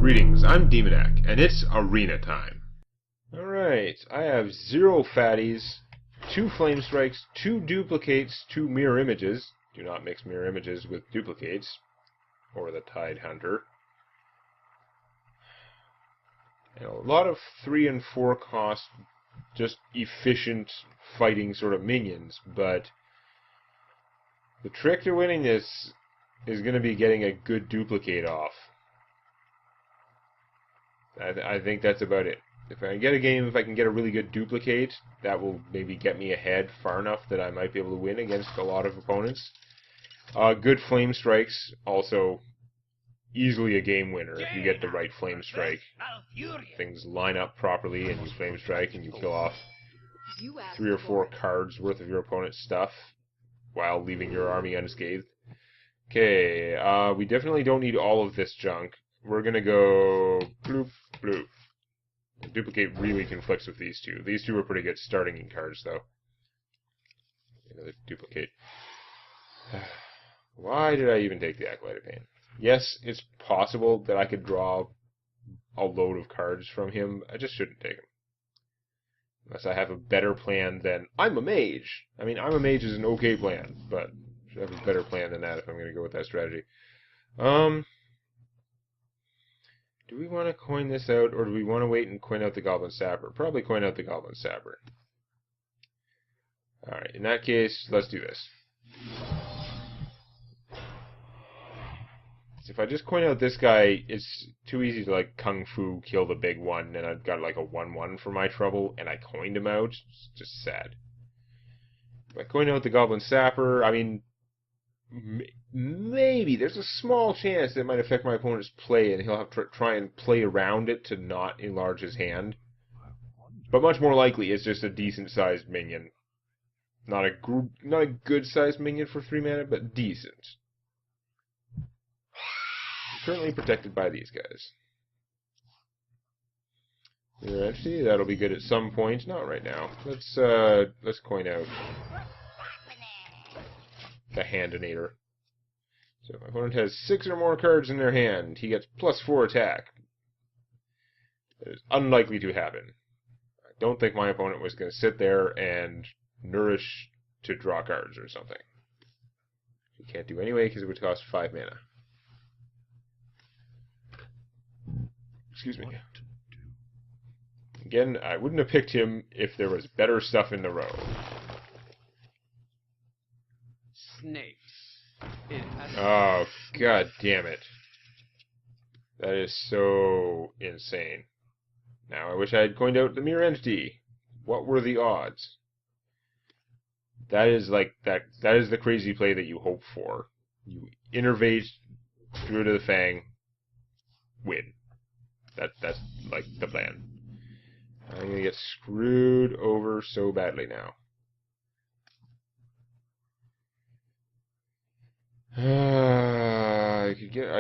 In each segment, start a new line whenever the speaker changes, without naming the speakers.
Greetings, I'm Demonac, and it's arena time. Alright, I have 0 fatties, 2 flame strikes, 2 duplicates, 2 mirror images. Do not mix mirror images with duplicates, or the Tide Hunter. And a lot of 3 and 4 cost, just efficient fighting sort of minions, but the trick to winning this is going to be getting a good duplicate off. I think that's about it. If I can get a really good duplicate, that will maybe get me ahead far enough that I might be able to win against a lot of opponents. Good flame strikes, also easily a game winner if you get the right flame strike. Things line up properly and you flame strike and you kill off 3 or 4 cards worth of your opponent's stuff while leaving your army unscathed. Okay, we definitely don't need all of this junk. We're gonna go bloop, bloop. Duplicate really conflicts with these two. These two are pretty good starting cards, though. Another duplicate. Why did I even take the Acolyte of Pain? Yes, it's possible that I could draw a load of cards from him. I just shouldn't take him. Unless I have a better plan than I'm a Mage. I mean, I'm a Mage is an okay plan, but I should have a better plan than that if I'm going to go with that strategy. Do we want to coin this out, or do we want to wait and coin out the Goblin Sapper? Probably coin out the Goblin Sapper. Alright, in that case, let's do this. So if I just coin out this guy, it's too easy to, like, Kung Fu kill the big one, and I've got, like, a 1-1 for my trouble, and I coined him out. It's just sad. If I coin out the Goblin Sapper, I mean, maybe there's a small chance that it might affect my opponent's play, and he'll have to try and play around it to not enlarge his hand. But much more likely, it's just a decent-sized minion. Not a good-sized minion for 3 mana, but decent. Currently protected by these guys. Mirror Entity, that'll be good at some point. Not right now. Let's coin out the Handinator. So if my opponent has 6 or more cards in their hand, he gets +4 attack. That is unlikely to happen. I don't think my opponent was going to sit there and nourish to draw cards or something. He can't do anyway because it would cost 5 mana. Excuse me. Again, I wouldn't have picked him if there was better stuff in the row.
Snakes.
Oh, god damn it. That is so insane. Now, I wish I had coined out the Mirror Entity. What were the odds? That is like, that is the crazy play that you hope for. You innervate, Druid of the Fang, win. That's like the plan. I'm gonna get screwed over so badly now. I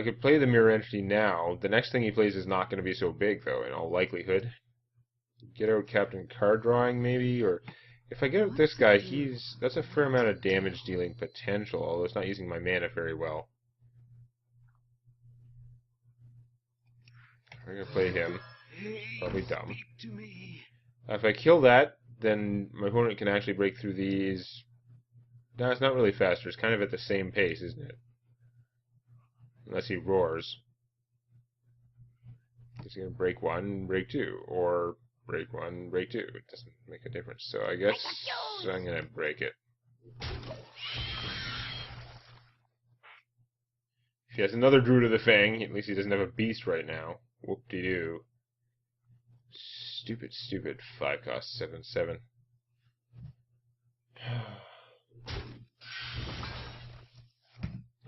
could play the Mirror Entity now. The next thing he plays is not going to be so big, though, in all likelihood. Get out Captain Card Drawing, maybe, or if I get out this guy, that's a fair amount of damage dealing potential, although it's not using my mana very well. I'm going to play him. Probably dumb. If I kill that, then my opponent can actually break through these. No, it's not really faster. It's kind of at the same pace, isn't it? Unless he roars. He's going to break 1, break 2. Or break 1, break 2. It doesn't make a difference. So I guess I'm going to break it. If he has another Druid of the Fang, at least he doesn't have a beast right now. Whoop-de-doo. Stupid, stupid 5 cost 7/7.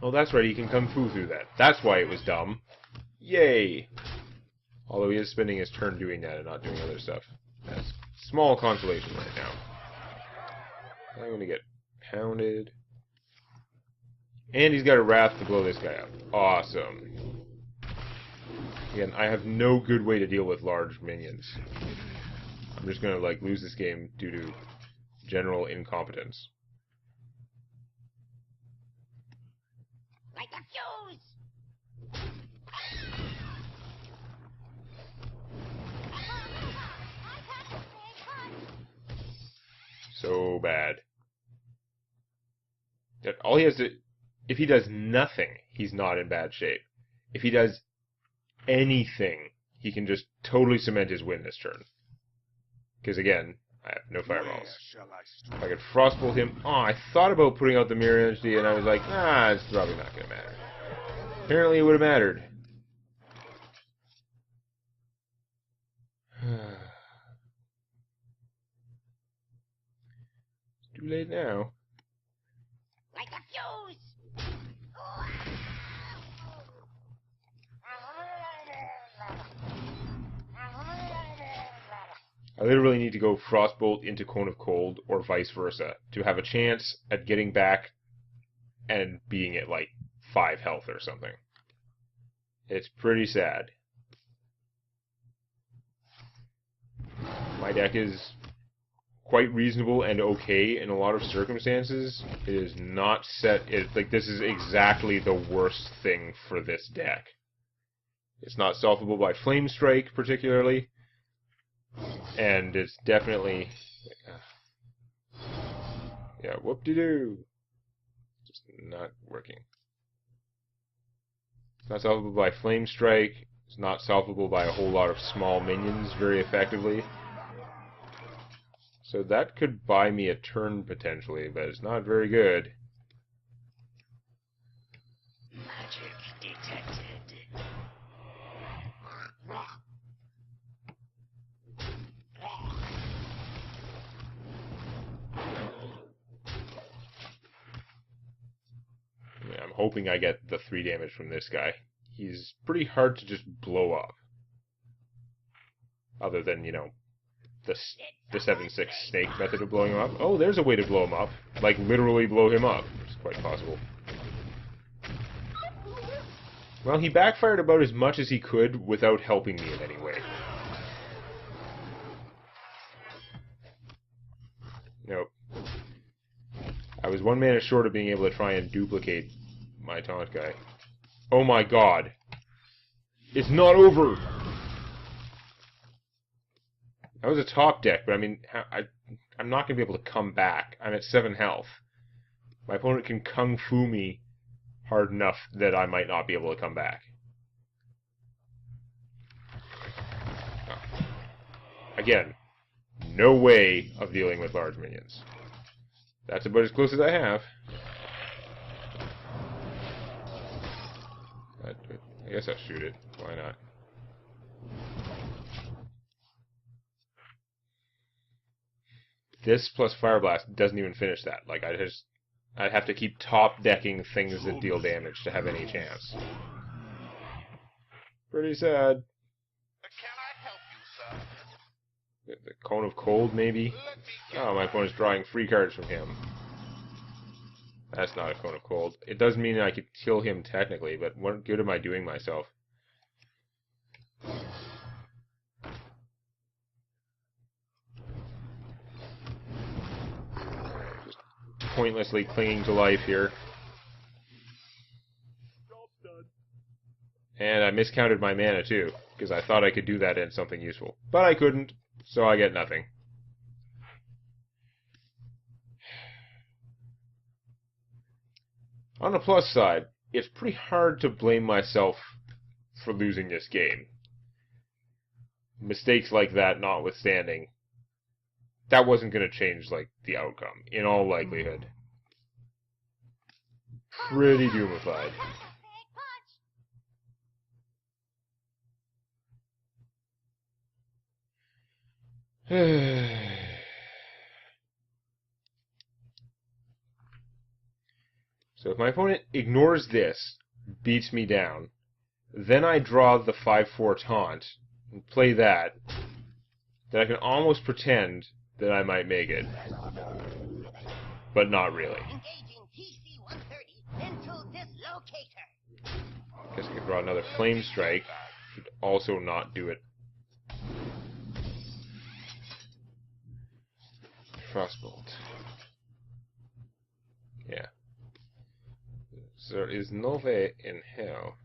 Oh, that's right, he can Kung Fu through that. That's why it was dumb. Yay! Although he is spending his turn doing that and not doing other stuff. That's small consolation right now. I'm gonna get pounded. And he's got a Wrath to blow this guy up. Awesome. Again, I have no good way to deal with large minions. I'm just gonna, like, lose this game due to general incompetence. so bad. That all he has to... If he does nothing, he's not in bad shape. If he does anything, he can just totally cement his win this turn. Because again, I have no fireballs. If I could frostbolt him... Oh, I thought about putting out the mirror entity, and I was like, nah, it's probably not going to matter. Apparently it would have mattered. It's too late now.
Like a fuse!
I literally need to go Frostbolt into Cone of Cold, or vice versa, to have a chance at getting back and being at, like, 5 health or something. It's pretty sad. My deck is quite reasonable and okay in a lot of circumstances. It is not set... like, this is exactly the worst thing for this deck. It's not solvable by Flame Strike, particularly. And it's definitely... yeah, whoop-de-doo. Just not working. It's not solvable by Flame Strike. It's not solvable by a whole lot of small minions very effectively. So that could buy me a turn, potentially, but it's not very good.
Magic detected.
Yeah, I'm hoping I get the 3 damage from this guy. He's pretty hard to just blow up. Other than, you know, the 7/6 snake method of blowing him up. Oh, there's a way to blow him up. Like, literally blow him up. It's quite possible. Well, he backfired about as much as he could without helping me in any way. Nope. I was 1 mana short of being able to try and duplicate my taunt guy. Oh my god. It's not over! That was a top deck, but I mean, I'm not going to be able to come back. I'm at 7 health. My opponent can kung fu me hard enough that I might not be able to come back. Oh. Again, no way of dealing with large minions. That's about as close as I have. I guess I'll shoot it. Why not? This plus Fire Blast doesn't even finish that. Like, I'd have to keep top decking things that deal damage to have any chance. Pretty sad.
Can I help you, sir?
The Cone of Cold, maybe? Oh, my opponent's drawing free cards from him. That's not a Cone of Cold. It doesn't mean I could kill him technically, but what good am I doing myself? Just pointlessly clinging to life here. And I miscounted my mana too, because I thought I could do that in something useful. But I couldn't, so I get nothing. On the plus side, it's pretty hard to blame myself for losing this game. Mistakes like that notwithstanding, that wasn't going to change, like, the outcome, in all likelihood. Pretty doomified. So if my opponent ignores this, beats me down, then I draw the 5/4 taunt, and play that, then I can almost pretend that I might make it. But not really.
Engaging TC-130 into this locator.
Guess I could draw another Flame Strike. Should also not do it. Frostbolt. Yeah. There is no way in hell.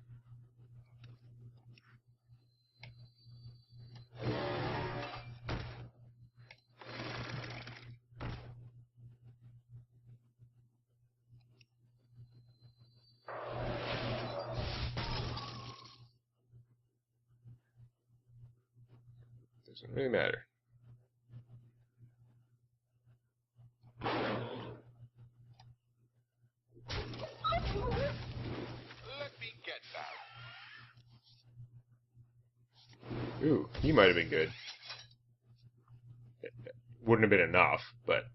Doesn't really matter.
Let me get that.
Ooh, he might have been good. It wouldn't have been enough, but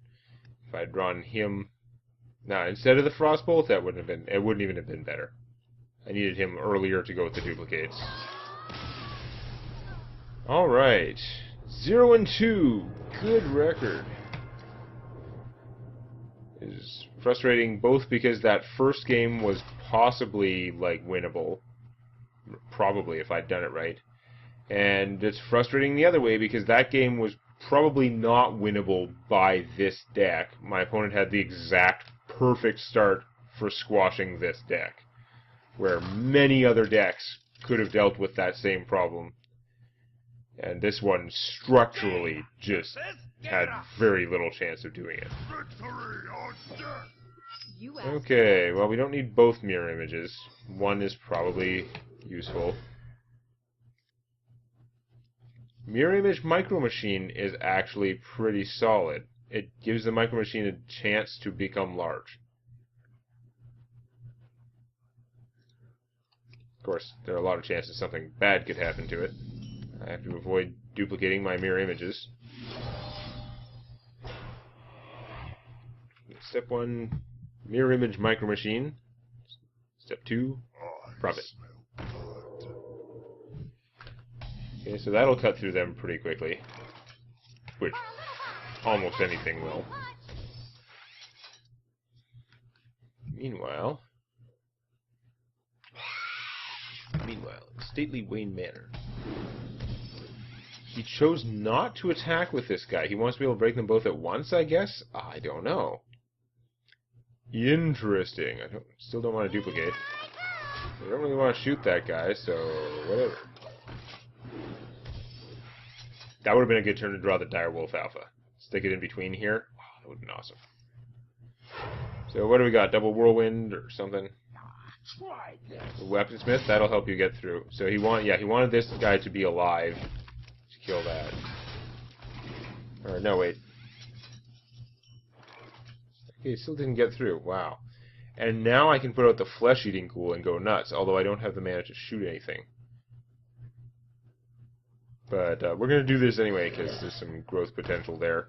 if I'd drawn him now instead of the Frostbolt, that wouldn't have been. It wouldn't even have been better. I needed him earlier to go with the duplicates. All right, 0-2, good record. Is frustrating both because that first game was possibly like winnable, probably if I'd done it right, and it's frustrating the other way because that game was probably not winnable by this deck. My opponent had the exact perfect start for squashing this deck, where many other decks could have dealt with that same problem. And this one structurally just had very little chance of doing it. Okay, well we don't need both mirror images. One is probably useful. Mirror image micro machine is actually pretty solid. It gives the micro machine a chance to become large. Of course, there are a lot of chances something bad could happen to it. I have to avoid duplicating my mirror images. Step 1, mirror image micro machine. Step 2, profit. Okay, so that'll cut through them pretty quickly, which almost anything will. Meanwhile, stately Wayne Manor. He chose not to attack with this guy. He wants to be able to break them both at once, I guess? I don't know. Interesting. Still don't want to duplicate. I don't really want to shoot that guy, so whatever. That would have been a good turn to draw the Direwolf Alpha. Stick it in between here. Oh, that would have been awesome. So what do we got? Double Whirlwind or something? The Weaponsmith, that'll help you get through. So he wanted this guy to be alive to kill that. Or no, wait. Okay, he still didn't get through. Wow. And now I can put out the Flesh-Eating Ghoul and go nuts, although I don't have the mana to shoot anything. But we're going to do this anyway, because there's some growth potential there.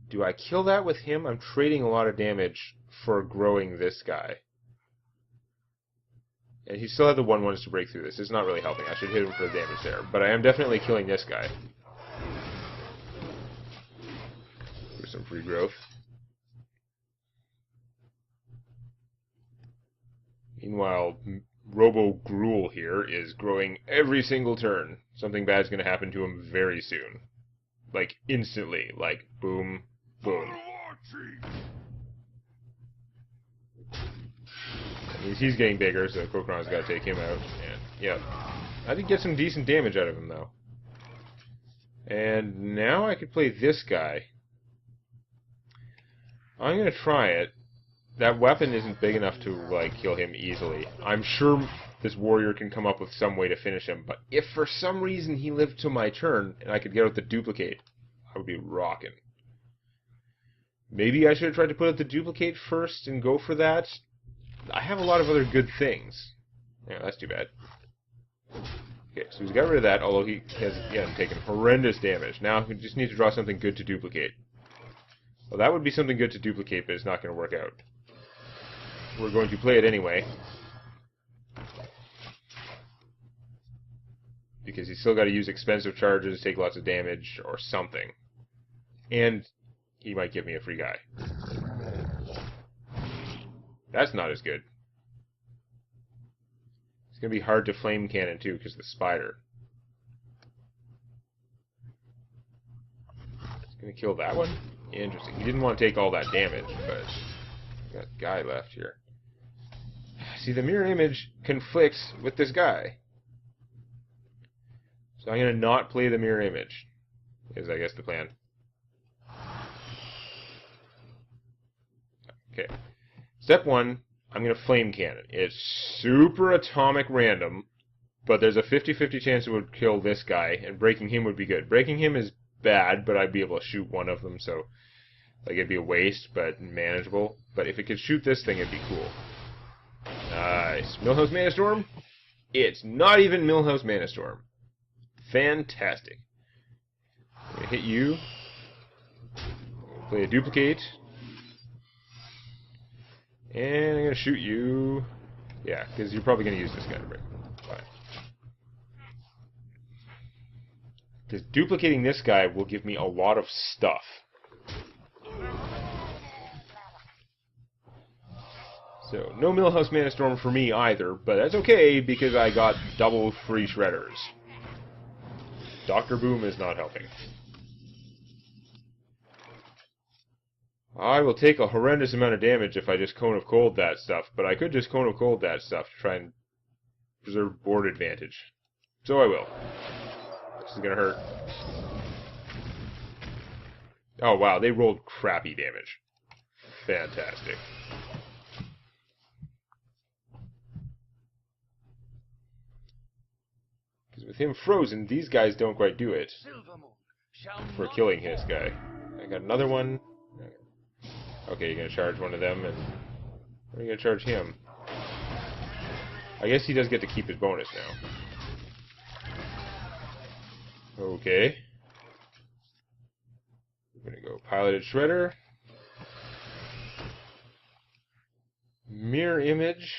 Do I kill that with him? I'm trading a lot of damage for growing this guy. And he still had the 1/1s to break through this. It's not really helping. I should hit him for the damage there. But I am definitely killing this guy. For some free growth. Meanwhile, Robo Gruul here is growing every single turn. Something bad's going to happen to him very soon. Like, instantly. Like, boom, boom. He's getting bigger, so Kokron's got to take him out. And, yeah. I did get some decent damage out of him, though. And now I could play this guy. I'm going to try it. That weapon isn't big enough to, like, kill him easily. I'm sure this warrior can come up with some way to finish him, but if for some reason he lived till my turn and I could get out the duplicate, I would be rocking. Maybe I should have tried to put out the duplicate first and go for that. I have a lot of other good things. Yeah, that's too bad. Okay, so he's got rid of that, although he has, again, taken horrendous damage. Now he just needs to draw something good to duplicate. Well, that would be something good to duplicate, but it's not going to work out. We're going to play it anyway. Because he's still got to use expensive charges, take lots of damage, or something. And he might give me a free guy. That's not as good. It's going to be hard to flame cannon, too, because of the spider. It's going to kill that one? Interesting. He didn't want to take all that damage, but I got a guy left here. See, the mirror image conflicts with this guy. So I'm going to not play the mirror image, is I guess the plan. Okay. Step 1, I'm going to flame cannon. It's super atomic random, But there's a 50-50 chance it would kill this guy, and breaking him would be good. Breaking him is bad, but I'd be able to shoot one of them, so like it'd be a waste, but manageable. But if it could shoot this thing, it'd be cool. Nice. Millhouse Mana Storm? It's not even Millhouse Mana Storm. Fantastic. I'm going to hit you. Play a duplicate. And I'm going to shoot you. Yeah, because you're probably going to use this guy to break. Fine. Because duplicating this guy will give me a lot of stuff. So, no Millhouse Mana Storm for me either, but that's okay because I got double free shredders. Dr. Boom is not helping. I will take a horrendous amount of damage if I just Cone of Cold that stuff, but I could just Cone of Cold that stuff to try and preserve board advantage. So I will. This is gonna hurt. Oh wow, they rolled crappy damage. Fantastic. Because with him frozen, these guys don't quite do it for killing his guy. I got another one. Okay, you're gonna charge one of them, and what are you gonna charge him? I guess he does get to keep his bonus now. Okay. We're gonna go Piloted Shredder. Mirror Image.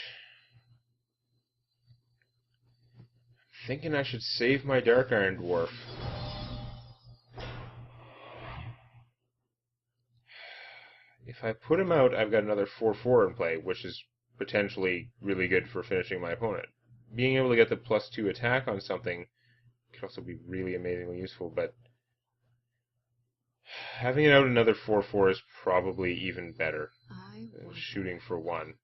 I'm thinking I should save my Dark Iron Dwarf. If I put him out, I've got another 4/4 in play, which is potentially really good for finishing my opponent. Being able to get the +2 attack on something could also be really amazingly useful, but having it out another 4/4 is probably even better than shooting for 1.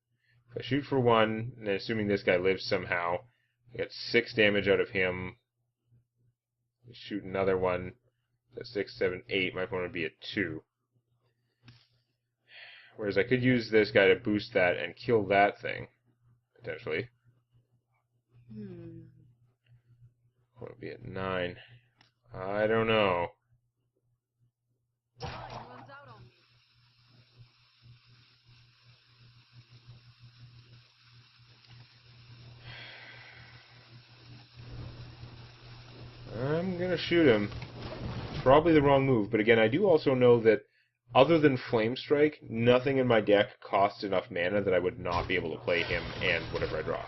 If I shoot for 1, and then assuming this guy lives somehow, I get 6 damage out of him. Shoot another one. That's 6, 7, 8. My opponent would be at 2. Whereas I could use this guy to boost that and kill that thing, potentially. What would be at 9? I don't know. I'm gonna shoot him. Probably the wrong move, but again, I do also know that other than Flame Strike, nothing in my deck costs enough mana that I would not be able to play him and whatever I draw.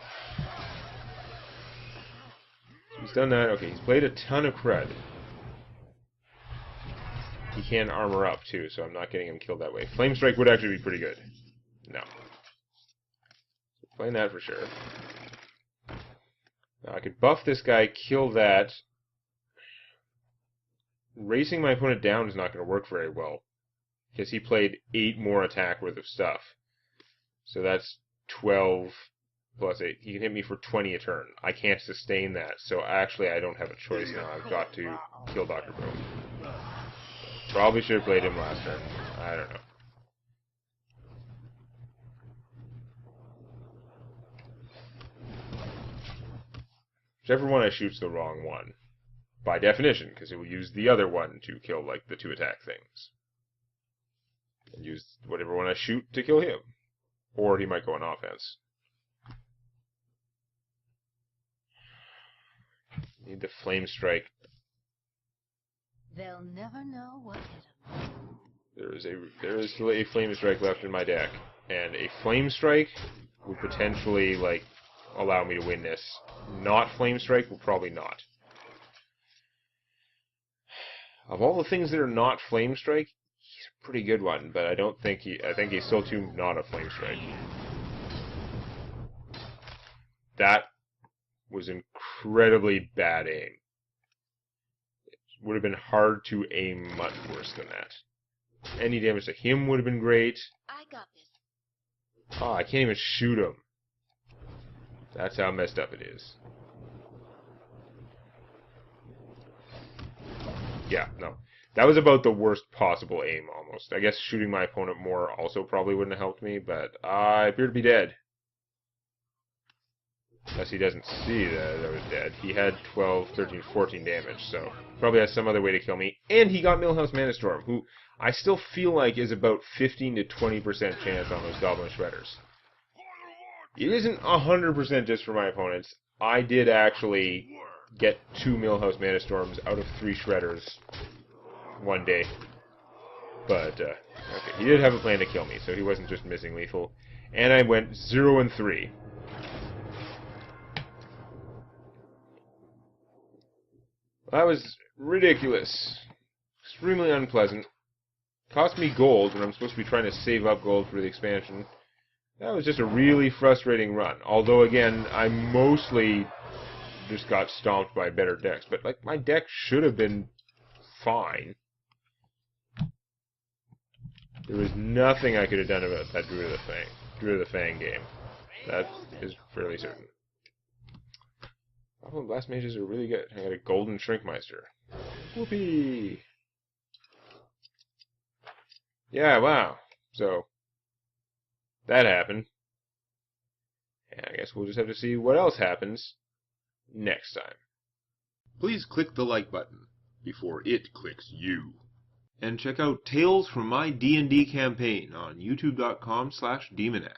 So he's done that. Okay, he's played a ton of crud. He can armor up too, so I'm not getting him killed that way. Flame Strike would actually be pretty good. No. So playing that for sure. Now I could buff this guy, kill that. Racing my opponent down is not going to work very well, because he played 8 more attack worth of stuff. So that's 12 plus 8. He can hit me for 20 a turn. I can't sustain that, so actually I don't have a choice now. I've got to kill Dr. Boom. Probably should have played him last turn. I don't know. Whichever one I shoot's the wrong one. By definition, because it will use the other one to kill, like, the 2 attack things. And use whatever one I shoot to kill him. Or he might go on offense. Need the Flame Strike.
They'll never know what hit them.
There is still a Flame Strike left in my deck. And a Flame Strike would potentially, like, allow me to win this. Not Flame Strike will probably not. Of all the things that are not Flame Strike, he's a pretty good one, but I think he's still too not a Flame Strike. That was incredibly bad aim. It would have been hard to aim much worse than that. Any damage to him would have been great.
I got this.
Oh, I can't even shoot him. That's how messed up it is. Yeah, no. That was about the worst possible aim, almost. I guess shooting my opponent more also probably wouldn't have helped me, but I appear to be dead. Unless he doesn't see that I was dead. He had 12, 13, 14 damage, so probably has some other way to kill me. And he got Millhouse Manastorm, who I still feel like is about 15 to 20% chance on those Goblin Shredders. It isn't 100% just for my opponents. I did actually get 2 Millhouse Manastorms out of 3 Shredders one day. But, okay, he did have a plan to kill me, so he wasn't just missing lethal. And I went 0 and 3. That was ridiculous. Extremely unpleasant. Cost me gold when I'm supposed to be trying to save up gold for the expansion. That was just a really frustrating run. Although, again, I mostly just got stomped by better decks. But, like, my deck should have been fine. There was nothing I could have done about that Druid of the Fang game. That is fairly certain. Goblin Blast Mages are really good. I got a Golden Shrinkmeister. Whoopee! Yeah, wow. So, that happened. And I guess we'll just have to see what else happens next time. Please click the like button before it clicks you. And check out Tales from My D&D Campaign on youtube.com/Demonac.